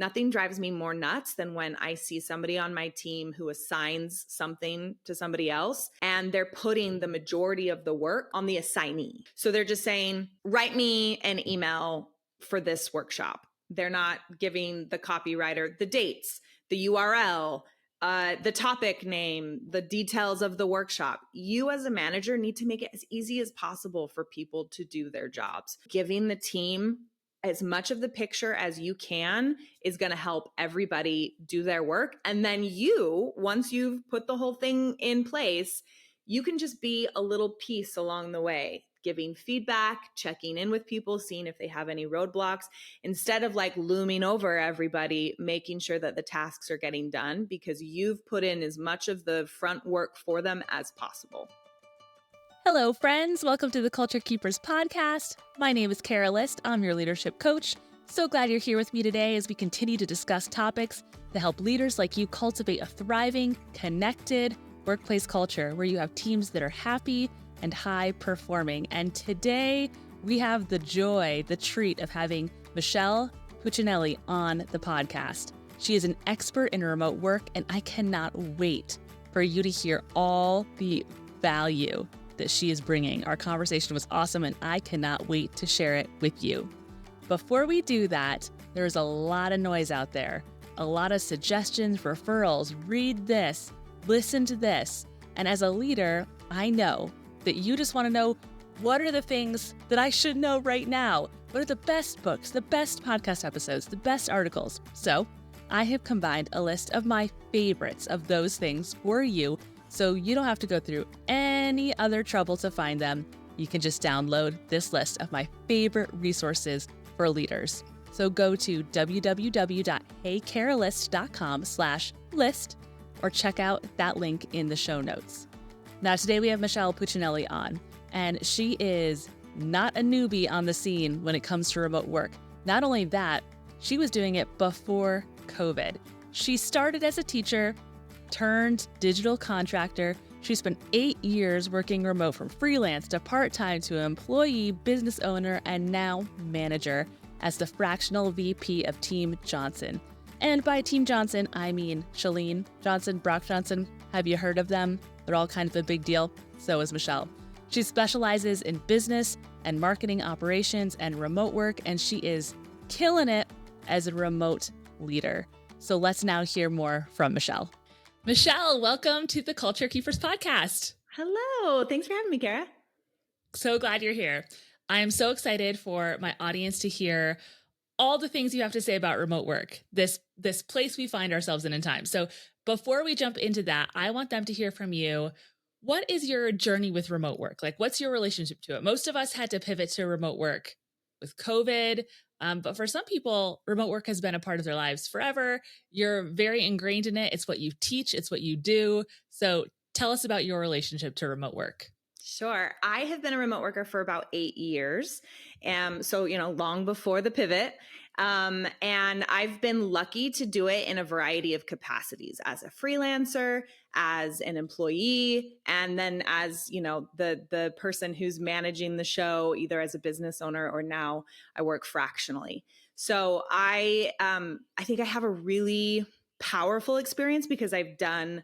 Nothing drives me more nuts than when I see somebody on my team who assigns something to somebody else and they're putting the majority of the work on the assignee. So they're just saying, write me an email for this workshop. They're not giving the copywriter the dates, the URL, the topic name, the details of the workshop. You as a manager need to make it as easy as possible for people to do their jobs. Giving the team as much of the picture as you can is going to help everybody do their work. And then you, once you've put the whole thing in place, you can just be a little piece along the way, giving feedback, checking in with people, seeing if they have any roadblocks, instead of like looming over everybody, making sure that the tasks are getting done because you've put in as much of the front work for them as possible. Hello, friends. Welcome to the Culture Keepers podcast. My name is Kara List. I'm your leadership coach. So glad you're here with me today as we continue to discuss topics that help leaders like you cultivate a thriving, connected workplace culture where you have teams that are happy and high performing. And today we have the joy, the treat of having Michelle Puccinelli on the podcast. She is an expert in remote work, and I cannot wait for you to hear all the value that she is bringing. Our conversation was awesome, and I cannot wait to share it with you. Before we do that, there's a lot of noise out there, a lot of suggestions, referrals, read this, listen to this. And as a leader, I know that you just want to know, what are the things that I should know right now? What are the best books, the best podcast episodes, the best articles? So I have combined a list of my favorites of those things for you, so you don't have to go through any other trouble to find them. You can just download this list of my favorite resources for leaders. So go to www.heycaralist.com/list or check out that link in the show notes. Now, today we have Michelle Puccinelli on, and she is not a newbie on the scene when it comes to remote work. Not only that, she was doing it before COVID. She started as a teacher, turned digital contractor. She spent 8 years working remote from freelance to part-time to employee, business owner, and now manager as the Fractional VP of Team Johnson. And by Team Johnson, I mean Chalene Johnson, Brock Johnson. Have you heard of them? They're all kind of a big deal. So is Michelle. She specializes in business and marketing operations and remote work, and she is killing it as a remote leader. So let's now hear more from Michelle. Michelle, welcome to the Culture Keepers podcast. Hello. Thanks for having me, Kara. So glad you're here. I am so excited for my audience to hear all the things you have to say about remote work, this place we find ourselves in time. So before we jump into that, I want them to hear from you. What is your journey with remote work? Like, what's your relationship to it? Most of us had to pivot to remote work with COVID. But for some people, remote work has been a part of their lives forever. You're very ingrained in it. It's what you teach. It's what you do. So tell us about your relationship to remote work. Sure. I have been a remote worker for about 8 years. So, long before the pivot. And I've been lucky to do it in a variety of capacities as a freelancer, as an employee, and then as, the person who's managing the show, either as a business owner or now I work fractionally. So I think I have a really powerful experience because I've done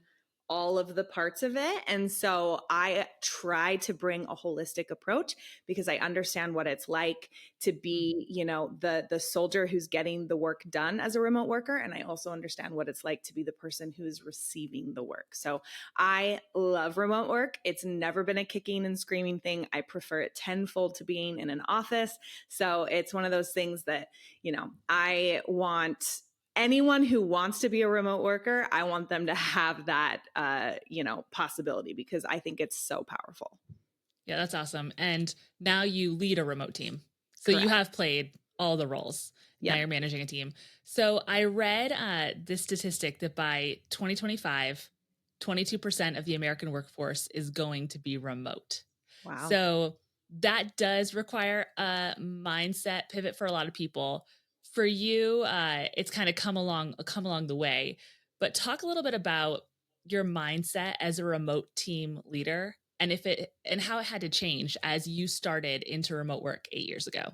all of the parts of it. And so I try to bring a holistic approach because I understand what it's like to be, the soldier who's getting the work done as a remote worker. And I also understand what it's like to be the person who's receiving the work. So I love remote work. It's never been a kicking and screaming thing. I prefer it tenfold to being in an office. So it's one of those things that, I want anyone who wants to be a remote worker, I want them to have that, possibility because I think it's so powerful. Yeah, that's awesome. And now you lead a remote team. So Correct. You have played all the roles. Yep. Now you're managing a team. So I read this statistic that by 2025, 22% of the American workforce is going to be remote. Wow. So that does require a mindset pivot for a lot of people. For you, it's kind of come along the way. But talk a little bit about your mindset as a remote team leader and how it had to change as you started into remote work 8 years ago.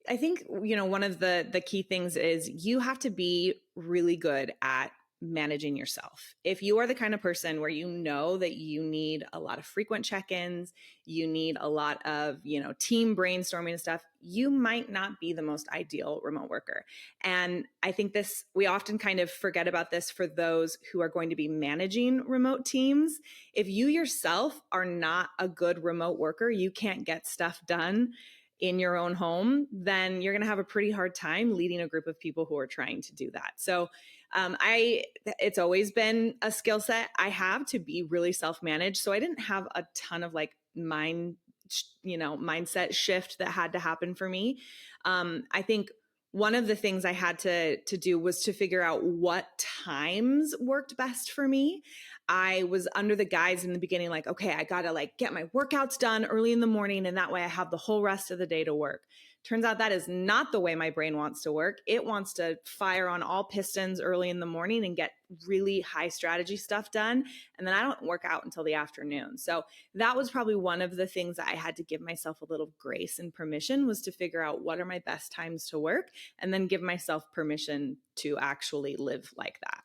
I think, one of the key things is you have to be really good at managing yourself. If you are the kind of person where you know that you need a lot of frequent check-ins, you need a lot of, team brainstorming and stuff, you might not be the most ideal remote worker. And I think we often kind of forget about this for those who are going to be managing remote teams. If you yourself are not a good remote worker, you can't get stuff done in your own home, then you're going to have a pretty hard time leading a group of people who are trying to do that. So it's always been a skill set I have to be really self-managed. So I didn't have a ton of like mindset shift that had to happen for me. I think one of the things I had to do was to figure out what times worked best for me. I was under the guise in the beginning, like, okay, I got to like get my workouts done early in the morning. And that way I have the whole rest of the day to work. Turns out that is not the way my brain wants to work. It wants to fire on all pistons early in the morning and get really high strategy stuff done. And then I don't work out until the afternoon. So that was probably one of the things that I had to give myself a little grace and permission, was to figure out what are my best times to work, and then give myself permission to actually live like that.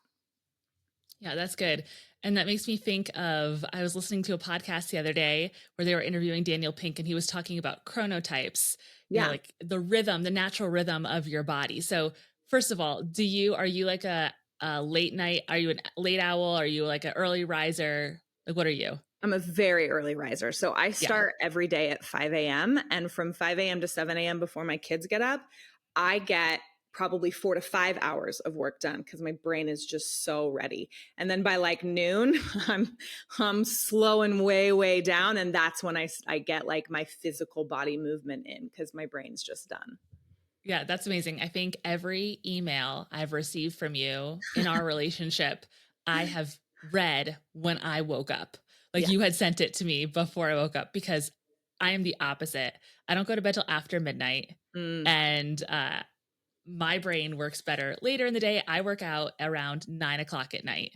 Yeah, that's good. And that makes me think of, I was listening to a podcast the other day where they were interviewing Daniel Pink, and he was talking about chronotypes, Yeah. like the rhythm, the natural rhythm of your body. So first of all, are you like a late night? Are you a late owl? Are you like an early riser? Like, what are you? I'm a very early riser. So I Yeah. start every day at 5 a.m. And from 5 a.m. to 7 a.m. before my kids get up, I get probably 4 to 5 hours of work done because my brain is just so ready. And then by like noon, I'm slowing way down. And that's when I get like my physical body movement in, because my brain's just done. Yeah, that's amazing. I think every email I've received from you in our relationship, I have read when I woke up. Like, Yeah. you had sent it to me before I woke up, because I am the opposite. I don't go to bed till after midnight. And my brain works better later in the day. I work out around 9 o'clock at night,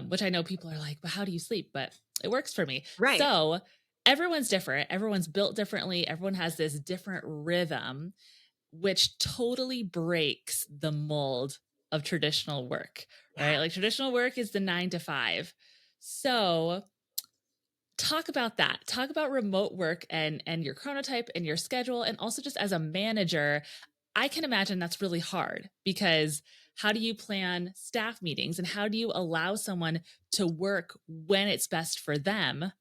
which I know people are like, but how do you sleep? But it works for me. Right. So everyone's different. Everyone's built differently. Everyone has this different rhythm, which totally breaks the mold of traditional work, right? Yeah. Like, traditional work is the 9 to 5. So talk about that. Talk about remote work and your chronotype and your schedule. And also, just as a manager, I can imagine that's really hard, because how do you plan staff meetings, and how do you allow someone to work when it's best for them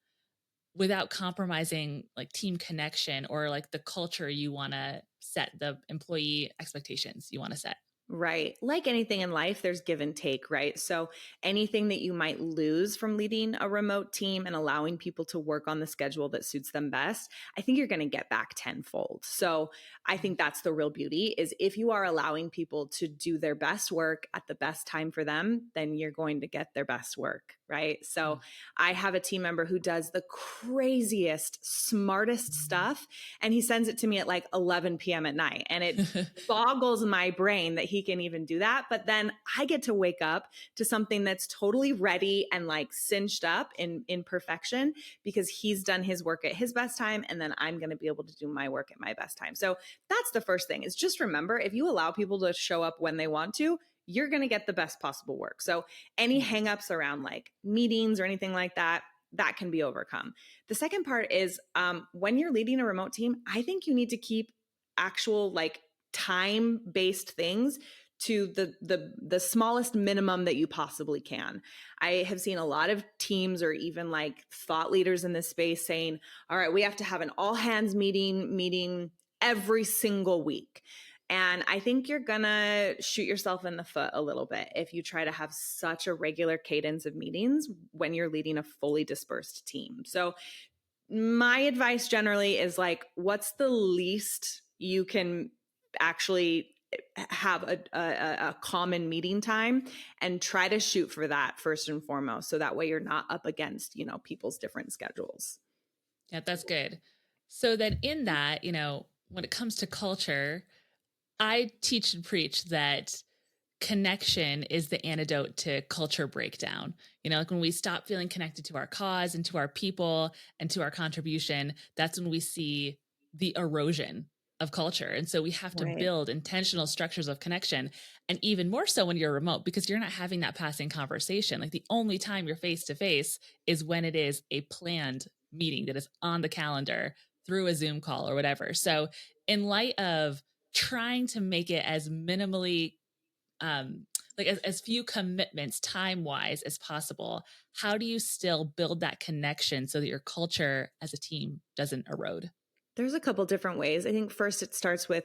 without compromising like team connection, or like the culture you want to set, the employee expectations you want to set? Right. Like anything in life, there's give and take, right? So anything that you might lose from leading a remote team and allowing people to work on the schedule that suits them best, I think you're going to get back tenfold. So I think that's the real beauty, is if you are allowing people to do their best work at the best time for them, then you're going to get their best work, right? So I have a team member who does the craziest, smartest stuff, and he sends it to me at like 11 p.m. at night. And it boggles my brain that he can even do that. But then I get to wake up to something that's totally ready and like cinched up in perfection, because he's done his work at his best time, and then I'm going to be able to do my work at my best time. So that's the first thing, is just remember, if you allow people to show up when they want to, you're going to get the best possible work. So any hangups around like meetings or anything like that, that can be overcome. The second part is when you're leading a remote team, I think you need to keep actual like time-based things to the smallest minimum that you possibly can. I have seen a lot of teams, or even like thought leaders in this space, saying, all right, we have to have an all hands meeting every single week. And I think you're gonna shoot yourself in the foot a little bit if you try to have such a regular cadence of meetings when you're leading a fully dispersed team. So my advice generally is like, what's the least you can actually have a common meeting time, and try to shoot for that first and foremost. So that way you're not up against, people's different schedules. Yeah, that's good. So then in that, when it comes to culture, I teach and preach that connection is the antidote to culture breakdown. Like, when we stop feeling connected to our cause and to our people and to our contribution, that's when we see the erosion of culture. And so we have to Right. build intentional structures of connection. And even more so when you're remote, because you're not having that passing conversation. Like the only time you're face to face is when it is a planned meeting that is on the calendar through a Zoom call or whatever. So in light of trying to make it as minimally like as few commitments time wise as possible, how do you still build that connection so that your culture as a team doesn't erode? There's a couple different ways. I think first it starts with,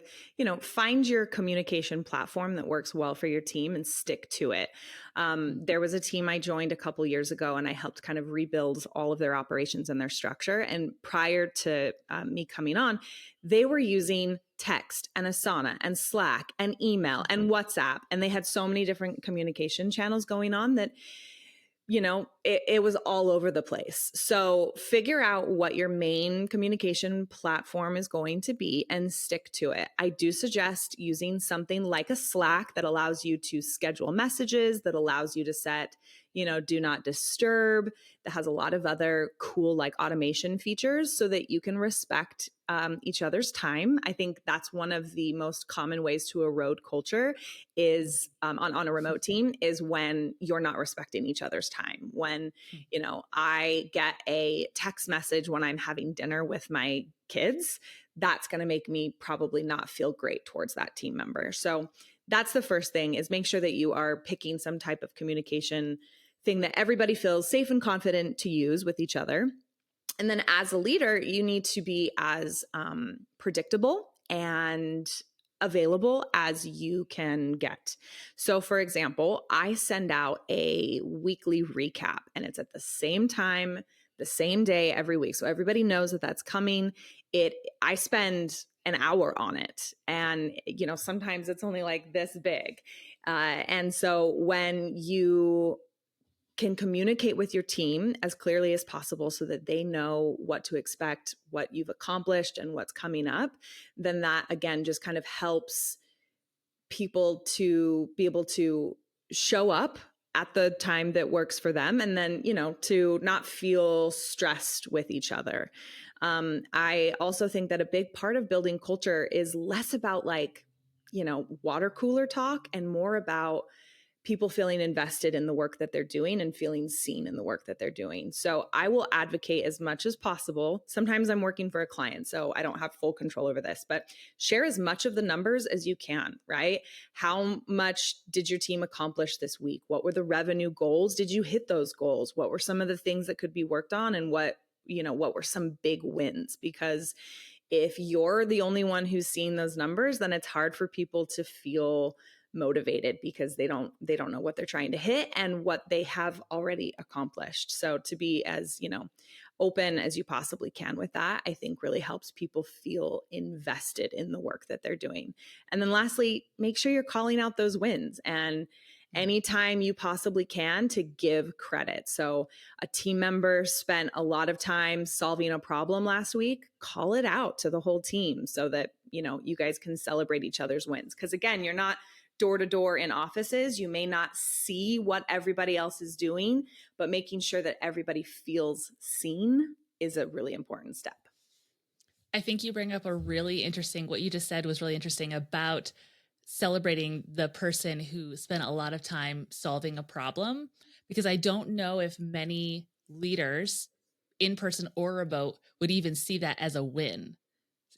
find your communication platform that works well for your team and stick to it. There was a team I joined a couple years ago, and I helped kind of rebuild all of their operations and their structure. And prior to me coming on, they were using text and Asana and Slack and email and WhatsApp. And they had so many different communication channels going on that it was all over the place. So figure out what your main communication platform is going to be and stick to it. I do suggest using something like a Slack that allows you to schedule messages, that allows you to set, do not disturb, that has a lot of other cool like automation features so that you can respect each other's time. I think that's one of the most common ways to erode culture is on a remote team is when you're not respecting each other's time. When, I get a text message when I'm having dinner with my kids, that's going to make me probably not feel great towards that team member. So that's the first thing is make sure that you are picking some type of communication thing that everybody feels safe and confident to use with each other. And then as a leader, you need to be as predictable and available as you can get. So, for example, I send out a weekly recap and it's at the same time, the same day every week. So everybody knows that that's coming. I spend an hour on it. And, sometimes it's only like this big. And so when you can communicate with your team as clearly as possible so that they know what to expect, what you've accomplished, and what's coming up, then that again just kind of helps people to be able to show up at the time that works for them and then, to not feel stressed with each other. I also think that a big part of building culture is less about like, water cooler talk and more about people feeling invested in the work that they're doing and feeling seen in the work that they're doing. So I will advocate as much as possible. Sometimes I'm working for a client, so I don't have full control over this, but share as much of the numbers as you can, right? How much did your team accomplish this week? What were the revenue goals? Did you hit those goals? What were some of the things that could be worked on? And what were some big wins? Because if you're the only one who's seeing those numbers, then it's hard for people to feel motivated because they don't know what they're trying to hit and what they have already accomplished. So to be as, open as you possibly can with that, I think really helps people feel invested in the work that they're doing. And then lastly, make sure you're calling out those wins and anytime you possibly can to give credit. So a team member spent a lot of time solving a problem last week, call it out to the whole team so that, you guys can celebrate each other's wins. Because again, you're not door to door in offices. You may not see what everybody else is doing, but making sure that everybody feels seen is a really important step. I think you bring up what you just said was really interesting about celebrating the person who spent a lot of time solving a problem, because I don't know if many leaders in person or remote would even see that as a win.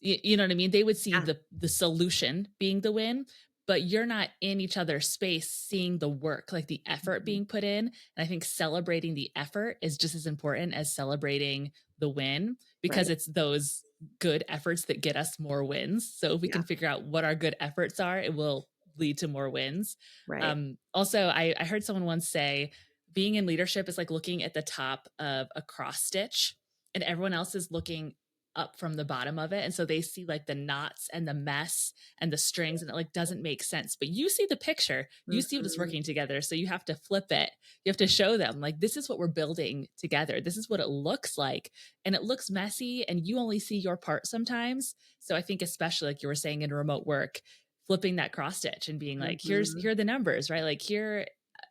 You know what I mean? They would see Yeah. the solution being the win, but you're not in each other's space seeing the work, like the effort being put in. And I think celebrating the effort is just as important as celebrating the win, because Right. it's those good efforts that get us more wins. So if we Yeah. can figure out what our good efforts are, it will lead to more wins. Right. Also, I heard someone once say, being in leadership is like looking at the top of a cross stitch and everyone else is looking up from the bottom of it. And so they see like the knots and the mess and the strings, and it like doesn't make sense. But you see the picture, you see what is working together. So you have to flip it. You have to show them like, this is what we're building together. This is what it looks like. And it looks messy and you only see your part sometimes. So I think especially like you were saying in remote work, flipping that cross stitch and being like, here are the numbers, right? Like here,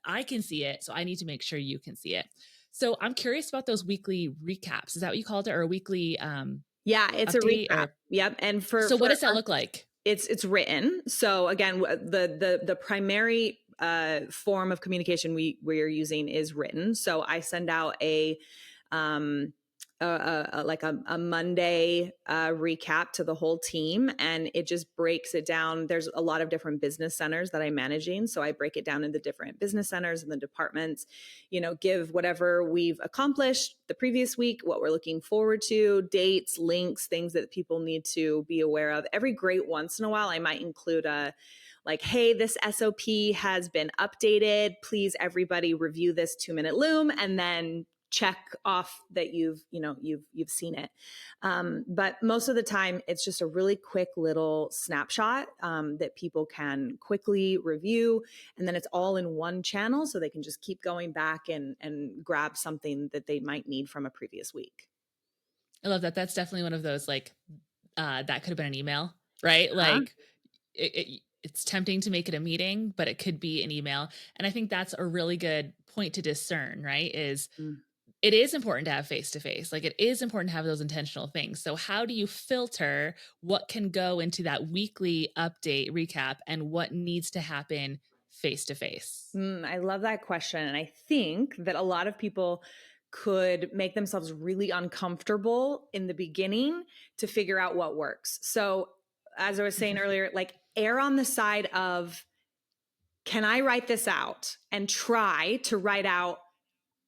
I can see it. So I need to make sure you can see it. So I'm curious about those weekly recaps. Is that what you called it? Or weekly Yeah, it's a update recap. or Yep, and for so what does that us, look like? it's written. So again, the primary form of communication we're using is written. So I send out um, like a Monday recap to the whole team, and it just breaks it down. There's a lot of different business centers that I'm managing, so I break it down into different business centers and the departments. Give whatever we've accomplished the previous week, what we're looking forward to, dates, links, things that people need to be aware of. Every great once in a while, I might include a like, hey, this SOP has been updated. Please, everybody, review this 2-minute loom, and then check off that you've seen it. But most of the time, it's just a really quick little snapshot that people can quickly review, and then it's all in one channel, so they can just keep going back and grab something that they might need from a previous week. I love that. That's definitely one of those like that could have been an email, right? Huh? Like it's tempting to make it a meeting, but it could be an email. And I think that's a really good point to discern, right? Is Mm. it is important to have face to face. Like it is important to have those intentional things. So how do you filter what can go into that weekly update recap and what needs to happen face to face? I love that question. And I think that a lot of people could make themselves really uncomfortable in the beginning to figure out what works. So, as I was saying earlier, like err on the side of, can I write this out and try to write out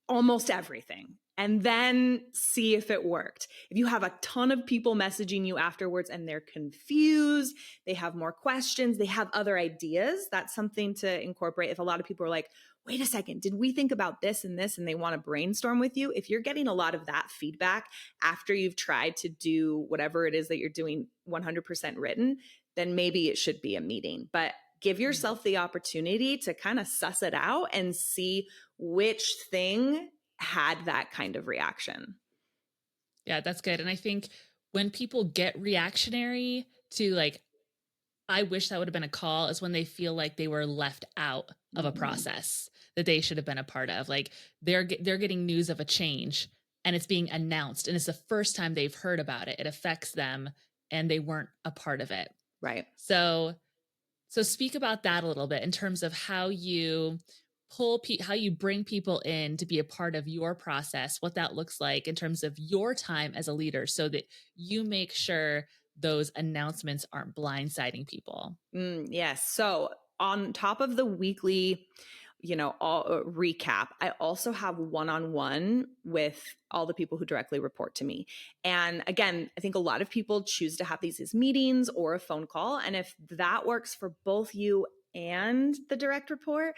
almost everything and then see if it worked. If you have a ton of people messaging you afterwards and they're confused, they have more questions, they have other ideas, that's something to incorporate. If a lot of people are like, wait a second, did we think about this and this? And they want to brainstorm with you. If you're getting a lot of that feedback after you've tried to do whatever it is that you're doing 100% written, then maybe it should be a meeting. But give yourself the opportunity to kind of suss it out and see which thing had that kind of reaction. Yeah, that's good. And I think when people get reactionary to like, I wish that would have been a call, is when they feel like they were left out of a Mhm. process that they should have been a part of. Like they're getting news of a change and it's being announced and it's the first time they've heard about it. It affects them and they weren't a part of it. Right. So speak about that a little bit in terms of how you how you bring people in to be a part of your process, what that looks like in terms of your time as a leader so that you make sure those announcements aren't blindsiding people. Yes. So on top of the weekly, all recap, I also have one-on-one with all the people who directly report to me. And again, I think a lot of people choose to have these as meetings or a phone call. And if that works for both you and the direct report,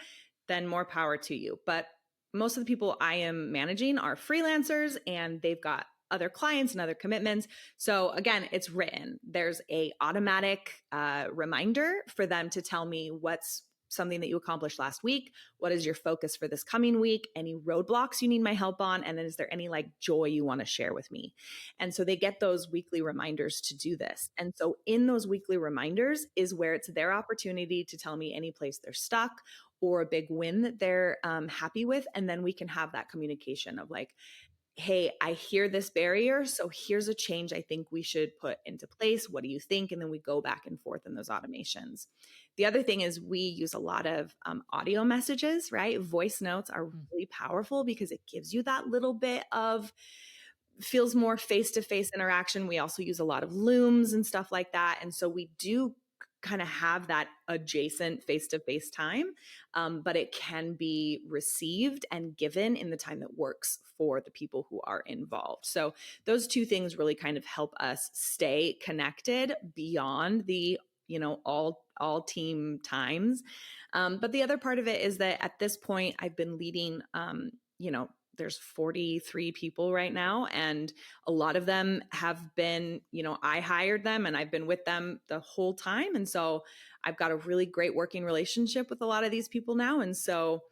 then more power to you. But most of the people I am managing are freelancers and they've got other clients and other commitments. So again, it's written. There's a automatic reminder for them to tell me what's something that you accomplished last week. What is your focus for this coming week? Any roadblocks you need my help on? And then is there any like joy you want to share with me? And so they get those weekly reminders to do this. And so in those weekly reminders is where it's their opportunity to tell me any place they're stuck or a big win that they're happy with. And then we can have that communication of like, hey, I hear this barrier. So here's a change I think we should put into place. What do you think? And then we go back and forth in those automations. The other thing is we use a lot of audio messages, right? Voice notes are Mm. really powerful because it gives you that little bit of feels more face-to-face interaction. We also use a lot of looms and stuff like that. And so we do kind of have that adjacent face-to-face time, but it can be received and given in the time that works for the people who are involved. So those two things really kind of help us stay connected beyond the all team times. But the other part of it is that at this point I've been leading there's 43 people right now, and a lot of them have been, I hired them and I've been with them the whole time. And so I've got a really great working relationship with a lot of these people now. And so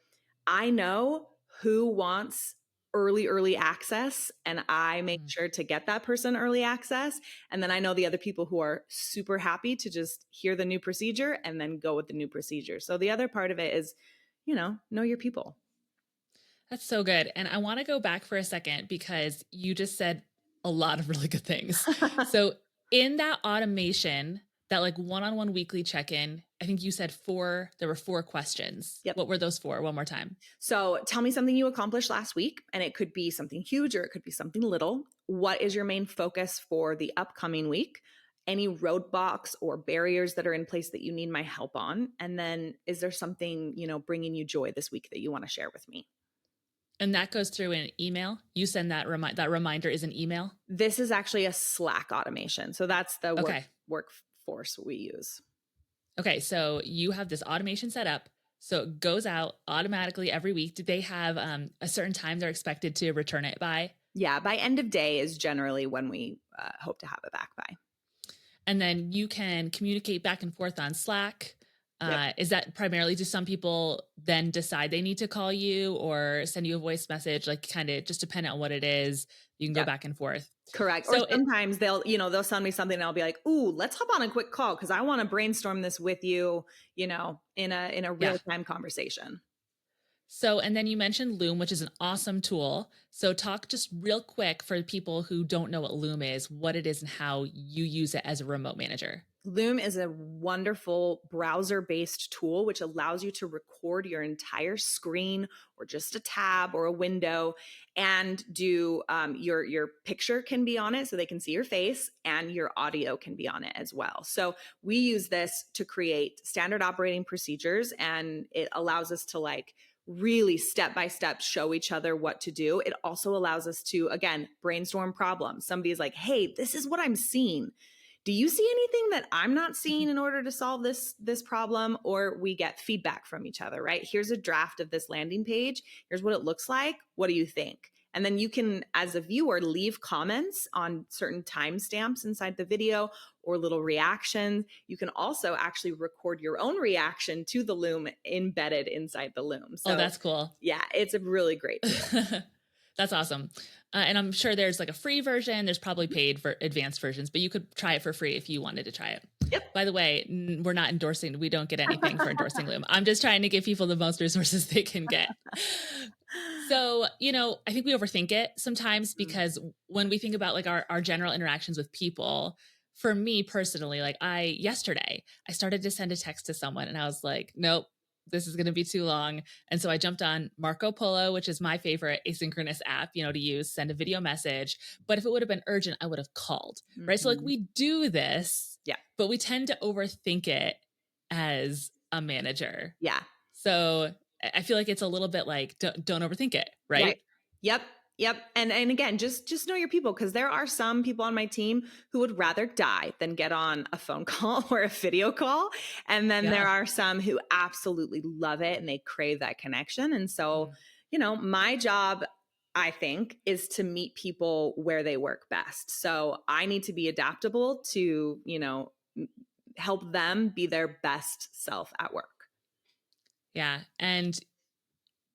I know who wants early access, and I make Mm. sure to get that person early access. And then I know the other people who are super happy to just hear the new procedure and then go with the new procedure. So the other part of it is, know your people. That's so good. And I want to go back for a second because you just said a lot of really good things. So in that automation, that like one-on-one weekly check-in, I think you said there were 4 questions. Yep. What were those for? One more time. So tell me something you accomplished last week, and it could be something huge or it could be something little. What is your main focus for the upcoming week? Any roadblocks or barriers that are in place that you need my help on? And then is there something, bringing you joy this week that you want to share with me? And that goes through an email. You send that reminder is an email. This is actually a Slack automation. So that's the Okay. workforce we use. Okay. So you have this automation set up. So it goes out automatically every week. Do they have a certain time they're expected to return it by? Yeah, by end of day is generally when we hope to have it back by. And then you can communicate back and forth on Slack. Yep. Is that primarily, do some people then decide they need to call you or send you a voice message, like kind of just depending on what it is, you can go back and forth? Correct. So or sometimes they'll send me something and I'll be like, ooh, let's hop on a quick call because I want to brainstorm this with you, in a real-time conversation. So, and then you mentioned Loom, which is an awesome tool. So talk just real quick for people who don't know what Loom is, what it is and how you use it as a remote manager. Loom is a wonderful browser-based tool which allows you to record your entire screen or just a tab or a window and do your picture can be on it so they can see your face and your audio can be on it as well. So we use this to create standard operating procedures and it allows us to really step by step show each other what to do. It also allows us to, again, brainstorm problems. Somebody's like, hey, this is what I'm seeing. Do you see anything that I'm not seeing in order to solve this problem? Or we get feedback from each other, right? Here's a draft of this landing page. Here's what it looks like. What do you think? And then you can, as a viewer, leave comments on certain timestamps inside the video or little reactions. You can also actually record your own reaction to the Loom embedded inside the Loom. So, that's cool. Yeah, it's a really great tool. That's awesome. And I'm sure there's like a free version. There's probably paid for advanced versions, but you could try it for free if you wanted to try it. Yep. By the way, we're not endorsing. We don't get anything for endorsing Loom. I'm just trying to give people the most resources they can get. So, I think we overthink it sometimes because when we think about like our general interactions with people, for me personally, like yesterday, I started to send a text to someone and I was like, nope, this is going to be too long. And so I jumped on Marco Polo, which is my favorite asynchronous app, to use, send a video message. But if it would have been urgent, I would have called, right? So like we do this, but we tend to overthink it as a manager. Yeah. So I feel like it's a little bit like, don't overthink it, right? Yep. And again, just know your people because there are some people on my team who would rather die than get on a phone call or a video call. And then there are some who absolutely love it and they crave that connection. And so, my job, I think, is to meet people where they work best. So I need to be adaptable to, help them be their best self at work. Yeah. And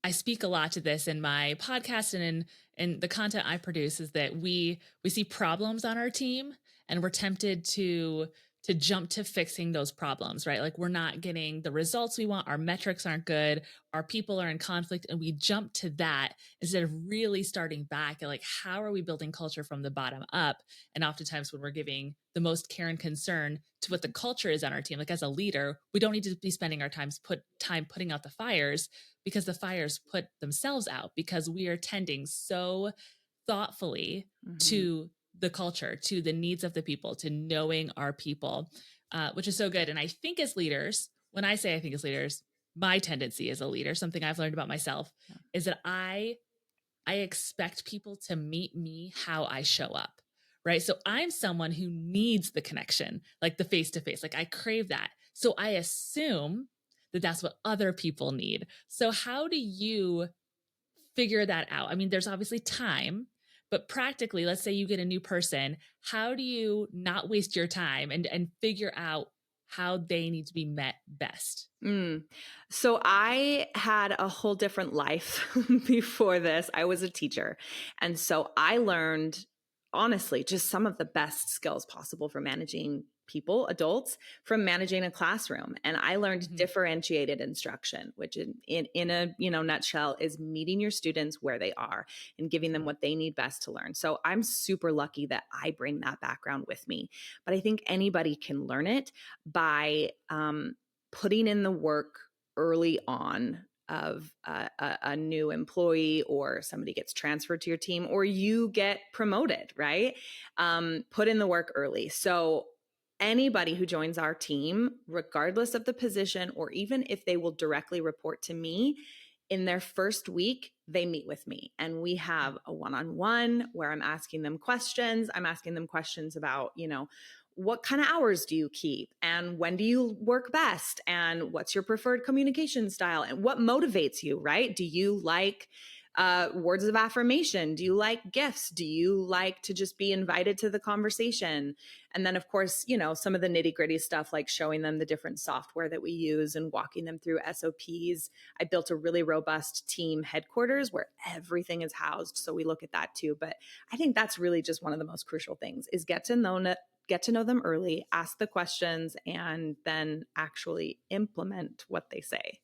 I speak a lot to this in my podcast and in the content I produce is that we see problems on our team and we're tempted to jump to fixing those problems, right? Like we're not getting the results we want. Our metrics aren't good. Our people are in conflict and we jump to that instead of really starting back at like, how are we building culture from the bottom up? And oftentimes when we're giving the most care and concern to what the culture is on our team, like as a leader, we don't need to be spending our time putting out the fires because the fires put themselves out because we are tending so thoughtfully to the culture, to the needs of the people, to knowing our people, which is so good. And I think as leaders, when I say I think as leaders, my tendency as a leader, something I've learned about myself is that I expect people to meet me how I show up, right? So I'm someone who needs the connection, like the face-to-face, like I crave that. So I assume that that's what other people need. So how do you figure that out? I mean, there's obviously time, but practically, let's say you get a new person, how do you not waste your time and figure out how they need to be met best? So I had a whole different life before this. I was a teacher. And so I learned, honestly, just some of the best skills possible for managing people, adults, from managing a classroom. And I learned Mhm. differentiated instruction, which in a nutshell is meeting your students where they are and giving them what they need best to learn. So I'm super lucky that I bring that background with me. But I think anybody can learn it by putting in the work early on of a new employee, or somebody gets transferred to your team, or you get promoted, right? Put in the work early. So anybody who joins our team, regardless of the position, or even if they will directly report to me, in their first week, they meet with me and we have a one-on-one where I'm asking them questions. I'm asking them questions about, what kind of hours do you keep? And when do you work best? And what's your preferred communication style? And what motivates you, right? Do you like words of affirmation? Do you like gifts? Do you like to just be invited to the conversation? And then, of course, some of the nitty gritty stuff, like showing them the different software that we use and walking them through SOPs. I built a really robust team headquarters where everything is housed. So we look at that too. But I think that's really just one of the most crucial things is get to know them early, ask the questions, and then actually implement what they say.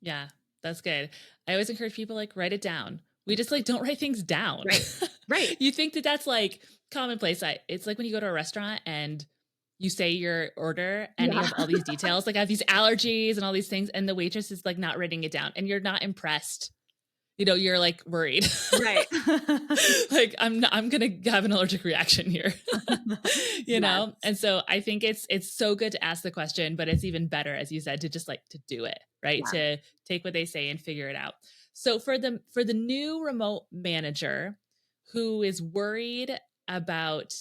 Yeah, that's good. I always encourage people like write it down. We just like don't write things down. Right. Right. You think that that's like commonplace. It's like when you go to a restaurant and you say your order and you Yeah. have all these details, like I have these allergies and all these things, and the waitress is like not writing it down and you're not impressed. You're like worried. Right. Like I'm going to have an allergic reaction here. Yes. And so I think it's so good to ask the question, but it's even better, as you said, to just like to do it, right? Yeah. To take what they say and figure it out. So for the new remote manager who is worried about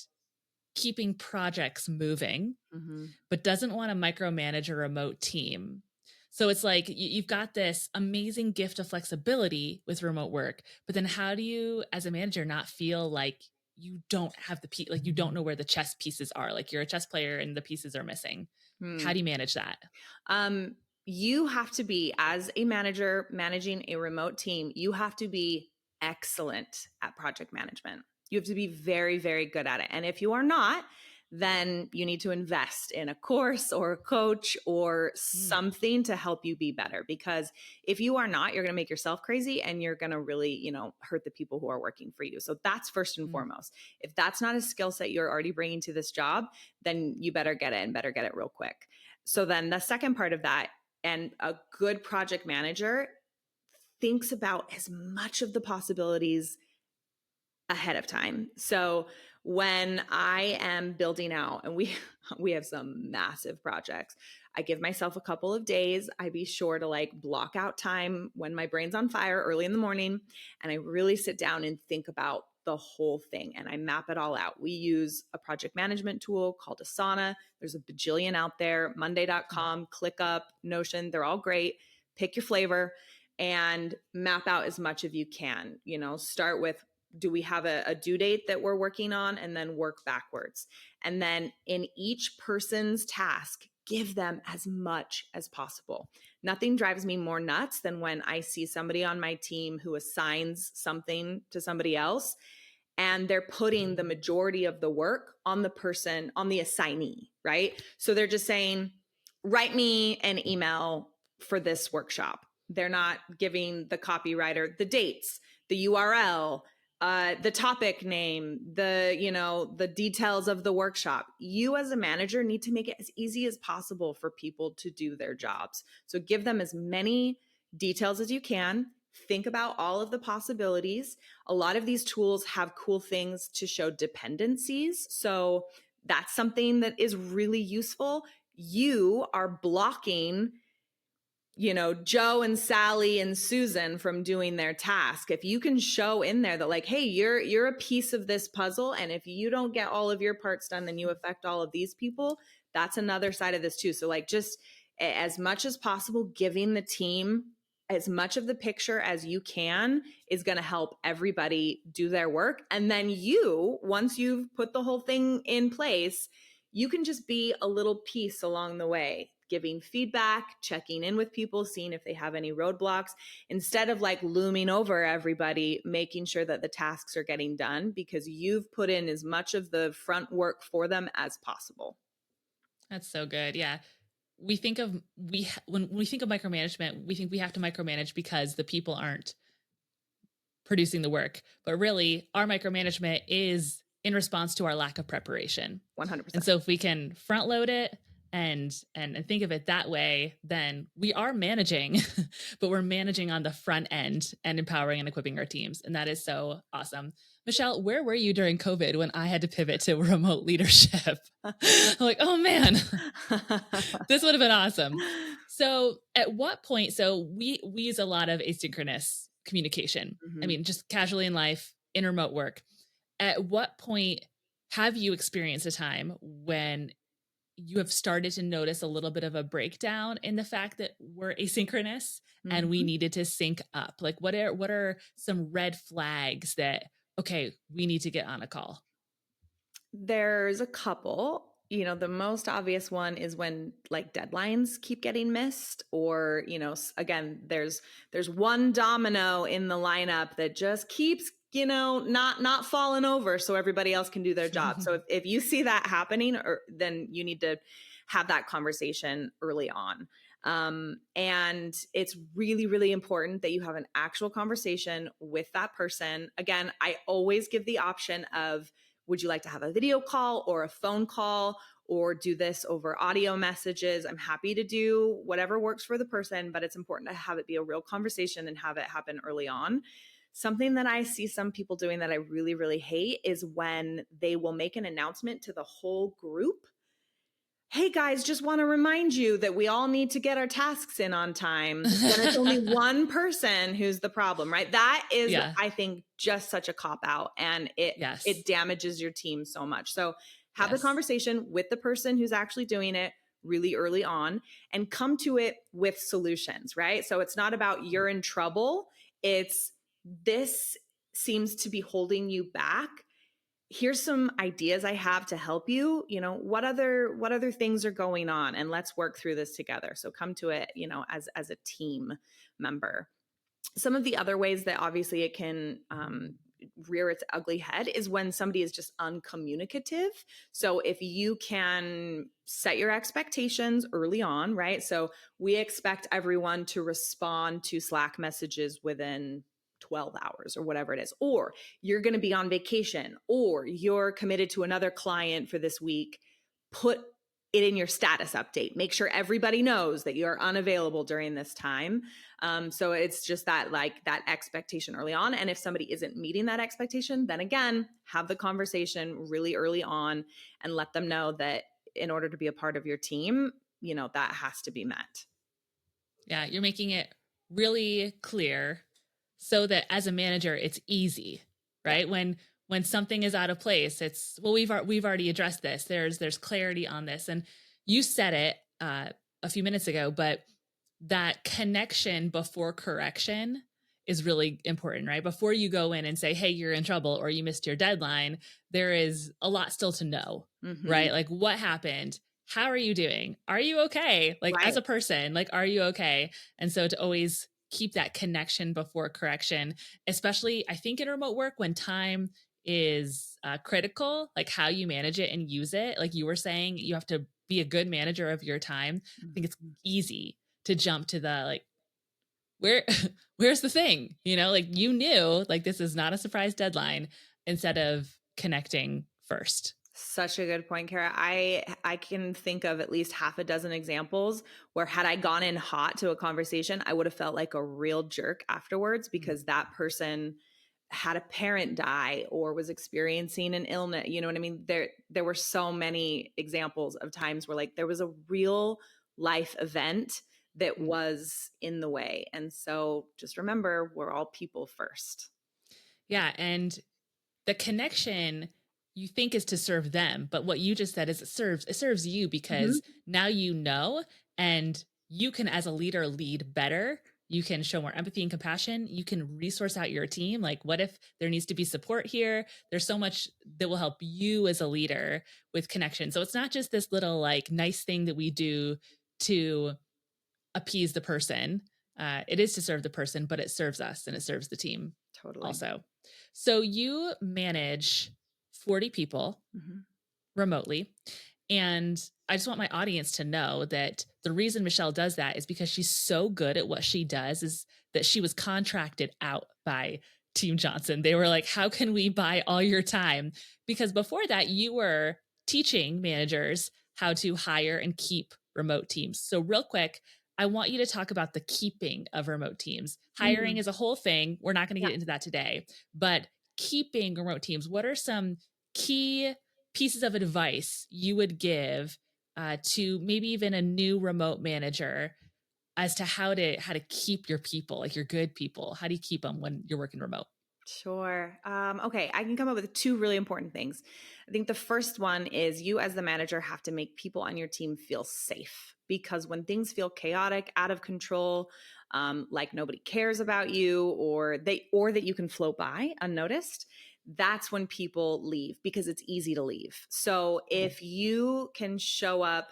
keeping projects moving, Mm-hmm. but doesn't want to micromanage a remote team. So it's like you've got this amazing gift of flexibility with remote work, but then how do you, as a manager, not feel like you don't have like you don't know where the chess pieces are? Like you're a chess player and the pieces are missing. How do you manage that? You have to be, as a manager managing a remote team, you have to be excellent at project management. You have to be very, very good at it. And if you are not, then you need to invest in a course or a coach or something to help you be better. Because if you are not, you're going to make yourself crazy and you're going to really, hurt the people who are working for you. So that's first and foremost. If that's not a skill set you're already bringing to this job, then you better get it and better get it real quick. So then the second part of that, and a good project manager thinks about as much of the possibilities ahead of time. So when I am building out, and we have some massive projects, I give myself a couple of days. I be sure to like block out time when my brain's on fire early in the morning, and I really sit down and think about the whole thing and I map it all out. We use a project management tool called Asana. There's a bajillion out there, monday.com, ClickUp, Notion, they're all great. Pick your flavor and map out as much as you can. Start with, do we have a due date that we're working on, and then work backwards. And then in each person's task, give them as much as possible. Nothing drives me more nuts than when I see somebody on my team who assigns something to somebody else and they're putting the majority of the work on the assignee, right? So they're just saying, write me an email for this workshop. They're not giving the copywriter the dates, the URL, the topic name, the details of the workshop. You as a manager need to make it as easy as possible for people to do their jobs. So give them as many details as you can. Think about all of the possibilities. A lot of these tools have cool things to show dependencies. So that's something that is really useful. You are blocking Joe and Sally and Susan from doing their task. If you can show in there that like, hey, you're a piece of this puzzle, and if you don't get all of your parts done, then you affect all of these people. That's another side of this too. So like, just as much as possible, giving the team as much of the picture as you can is going to help everybody do their work. And then once you've put the whole thing in place, you can just be a little piece along the way, giving feedback, checking in with people, seeing if they have any roadblocks, instead of like looming over everybody, making sure that the tasks are getting done because you've put in as much of the front work for them as possible. That's so good. Yeah. When we think of micromanagement, we think we have to micromanage because the people aren't producing the work. But really, our micromanagement is in response to our lack of preparation. And 100%. so if we can front load it and think of it that way, then we are managing, but we're managing on the front end and empowering and equipping our teams. And that is so awesome. Michelle, where were you during COVID when I had to pivot to remote leadership? I'm like, oh man, this would have been awesome. So at what point, so we use a lot of asynchronous communication. I mean, just casually in life, in remote work. At what point have you experienced a time when you have started to notice a little bit of a breakdown in the fact that we're asynchronous and we needed to sync up? Like what are some red flags that, okay, we need to get on a call? There's a couple. The most obvious one is when like deadlines keep getting missed, or, again, there's one domino in the lineup that just keeps, not falling over so everybody else can do their job. So if you see that happening, then you need to have that conversation early on. And it's really, really important that you have an actual conversation with that person. Again, I always give the option of, would you like to have a video call or a phone call or do this over audio messages? I'm happy to do whatever works for the person, but it's important to have it be a real conversation and have it happen early on. Something that I see some people doing that I really, really hate is when they will make an announcement to the whole group. Hey guys, just want to remind you that we all need to get our tasks in on time. Then it's only one person who's the problem, right? That is, Yeah. I think, just such a cop out, and it damages your team so much. So have the conversation with the person who's actually doing it really early on and come to it with solutions, right? So it's not about you're in trouble. It's this seems to be holding you back. Here's some ideas I have to help you. What other things are going on, and let's work through this together. So come to it, as a team member. Some of the other ways that obviously it can rear its ugly head is when somebody is just uncommunicative. So if you can set your expectations early on, right? So we expect everyone to respond to Slack messages within 12 hours or whatever it is, or you're going to be on vacation, or you're committed to another client for this week. Put it in your status update. Make sure everybody knows that you're unavailable during this time. So it's just that expectation early on. And if somebody isn't meeting that expectation, then again, have the conversation really early on and let them know that in order to be a part of your team, that has to be met. Yeah, you're making it really clear so that as a manager, it's easy, right? Yeah. When something is out of place, it's, well, we've already addressed this. There's clarity on this, and you said it a few minutes ago, but that connection before correction is really important, right? Before you go in and say, hey, you're in trouble or you missed your deadline, there is a lot still to know, right? Like what happened? How are you doing? Are you okay? Like as a person, like, are you okay? And so to always keep that connection before correction, especially I think in remote work when time is critical, like how you manage it and use it. Like you were saying, you have to be a good manager of your time. I think it's easy to jump to the like, where's the thing? Like you knew like this is not a surprise deadline instead of connecting first. Such a good point, Kara. I can think of at least half a dozen examples where had I gone in hot to a conversation, I would have felt like a real jerk afterwards because that person had a parent die or was experiencing an illness. You know what I mean? There were so many examples of times where like there was a real life event that was in the way. And so just remember, we're all people first. Yeah. And the connection you think is to serve them, but what you just said is it serves you because now you know, and you can as a leader lead better. You can show more empathy and compassion. You can resource out your team. Like what if there needs to be support here? There's so much that will help you as a leader with connection. So it's not just this little like nice thing that we do to appease the person. It is to serve the person, but it serves us and it serves the team also. So you manage 40 people remotely. And I just want my audience to know that the reason Michelle does that is because she's so good at what she does, is that she was contracted out by Team Johnson. They were like, how can we buy all your time? Because before that, you were teaching managers how to hire and keep remote teams. So real quick, I want you to talk about the keeping of remote teams. Hiring Mm, is a whole thing. We're not going to yeah. get into that today, but keeping remote teams, what are some key pieces of advice you would give to maybe even a new remote manager as to how to keep your people, like your good people? How do you keep them when you're working remote? Sure. Okay, I can come up with two really important things. I think the first one is you, as the manager, have to make people on your team feel safe, because when things feel chaotic, out of control, like nobody cares about you, or that you can float by unnoticed, that's when people leave, because it's easy to leave. So if you can show up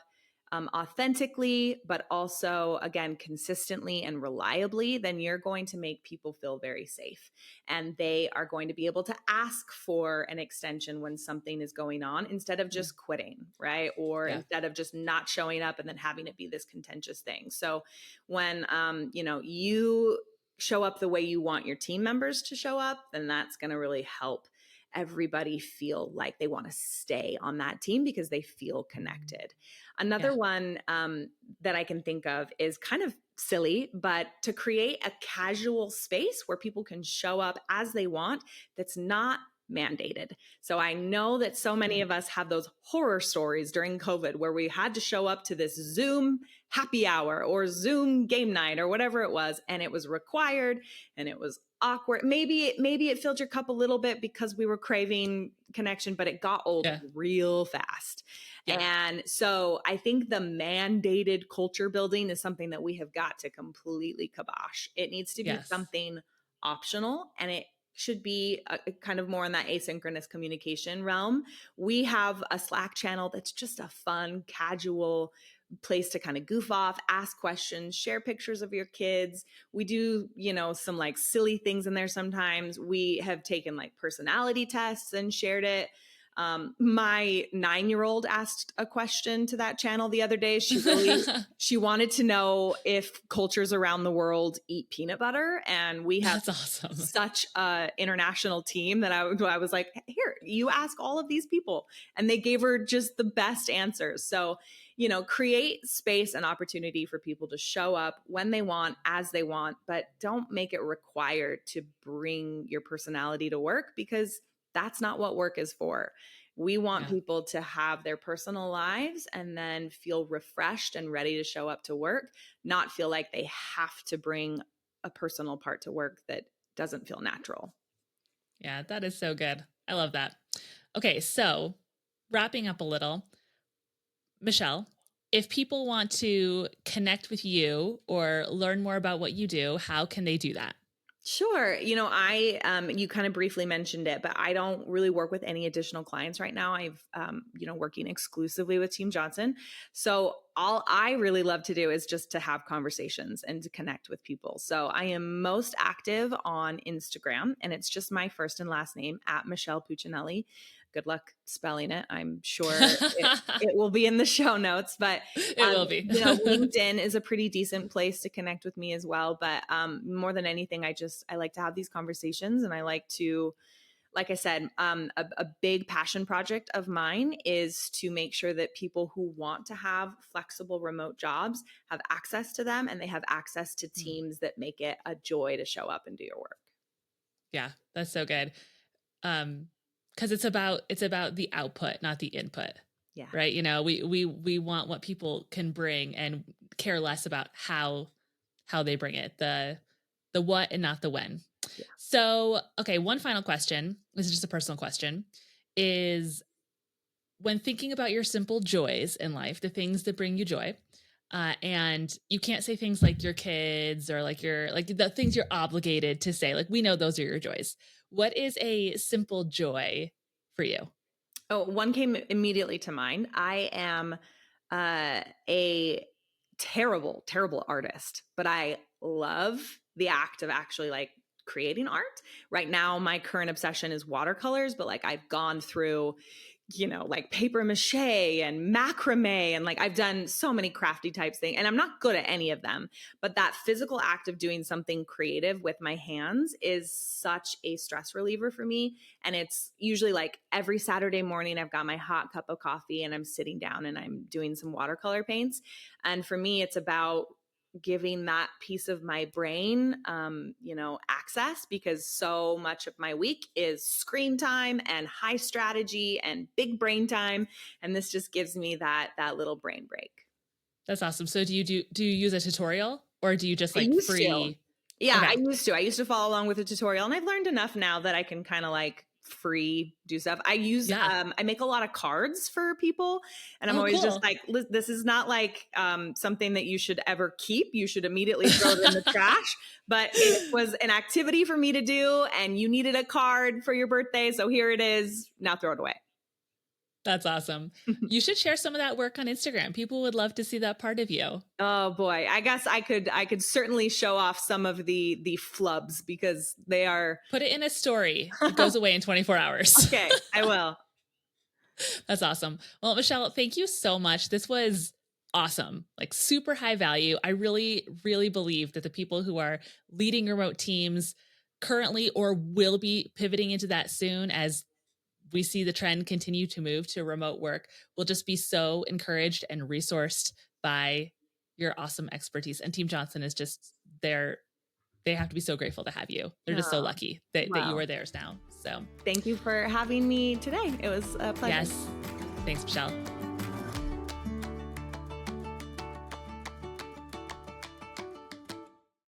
authentically, but also, again, consistently and reliably, then you're going to make people feel very safe, and they are going to be able to ask for an extension when something is going on, instead of Mm. just quitting, right? Or Yeah. instead of just not showing up and then having it be this contentious thing. So when you show up the way you want your team members to show up, then that's going to really help everybody feel like they want to stay on that team because they feel connected. Yeah. Another one that I can think of is kind of silly, but to create a casual space where people can show up as they want, that's not mandated. So I know that so many of us have those horror stories during COVID where we had to show up to this Zoom happy hour or Zoom game night or whatever it was, and it was required and it was awkward. Maybe it filled your cup a little bit because we were craving connection, but it got old Yeah. real fast. Yeah. And so I think the mandated culture building is something that we have got to completely kibosh. It needs to be Yes. something optional, and it should be a kind of more in that asynchronous communication realm. We have a Slack channel that's just a fun, casual place to kind of goof off, ask questions, share pictures of your kids. We do, some like silly things in there sometimes. We have taken like personality tests and shared it. My 9-year-old asked a question to that channel the other day. She wanted to know if cultures around the world eat peanut butter. And we have That's awesome. such a international team that I was like, here, you ask all of these people. And they gave her just the best answers. So, create space and opportunity for people to show up when they want, as they want, but don't make it required to bring your personality to work, because that's not what work is for. We want Yeah. people to have their personal lives and then feel refreshed and ready to show up to work, not feel like they have to bring a personal part to work that doesn't feel natural. Yeah. That is so good. I love that. Okay. So wrapping up a little, Michelle, if people want to connect with you or learn more about what you do, how can they do that? Sure. You kind of briefly mentioned it, but I don't really work with any additional clients right now. I've, working exclusively with Team Johnson. So all I really love to do is just to have conversations and to connect with people. So I am most active on Instagram, and it's just my first and last name at Michelle Puccinelli. Good luck spelling it. I'm sure it will be in the show notes, but It will be. LinkedIn is a pretty decent place to connect with me as well. But more than anything, I like to have these conversations, and I like to, like I said, a big passion project of mine is to make sure that people who want to have flexible remote jobs have access to them, and they have access to Mm. teams that make it a joy to show up and do your work. Yeah, that's so good. Because it's about the output, not the input, Yeah. right? We want what people can bring and care less about how they bring it, the what and not the when. Yeah. So, okay, one final question. This is just a personal question. Is when thinking about your simple joys in life, the things that bring you joy, and you can't say things like your kids or like the things you're obligated to say. Like we know those are your joys. What is a simple joy for you? Oh, one came immediately to mind. I am a terrible, terrible artist, but I love the act of actually like creating art. Right now, my current obsession is watercolors, but like I've gone through like paper mache and macrame. And like, I've done so many crafty types things, and I'm not good at any of them, but that physical act of doing something creative with my hands is such a stress reliever for me. And it's usually like every Saturday morning, I've got my hot cup of coffee and I'm sitting down and I'm doing some watercolor paints. And for me, it's about giving that piece of my brain, access, because so much of my week is screen time and high strategy and big brain time. And this just gives me that little brain break. That's awesome. So do you use a tutorial, or do you just I like used to. free? Yeah, Okay. I used to follow along with a tutorial, and I've learned enough now that I can kind of like free do stuff. Yeah. I make a lot of cards for people, and I'm Oh, always just cool. like, this is not like something that you should ever keep. You should immediately throw it in the trash. But it was an activity for me to do, and you needed a card for your birthday, so here it is. Now throw it away. That's awesome. You should share some of that work on Instagram. People would love to see that part of you. Oh boy, I guess I could certainly show off some of the flubs, because they are. Put it in a story. It goes away in 24 hours. Okay, I will. That's awesome. Well, Michelle, thank you so much. This was awesome, like super high value. I really, really believe that the people who are leading remote teams currently or will be pivoting into that soon, as we see the trend continue to move to remote work, will just be so encouraged and resourced by your awesome expertise. And Team Johnson is just there. They have to be so grateful to have you. They're just so Oh, lucky that you wow. are theirs now. So Thank you for having me today. It was a pleasure. yes, thanks, Michelle.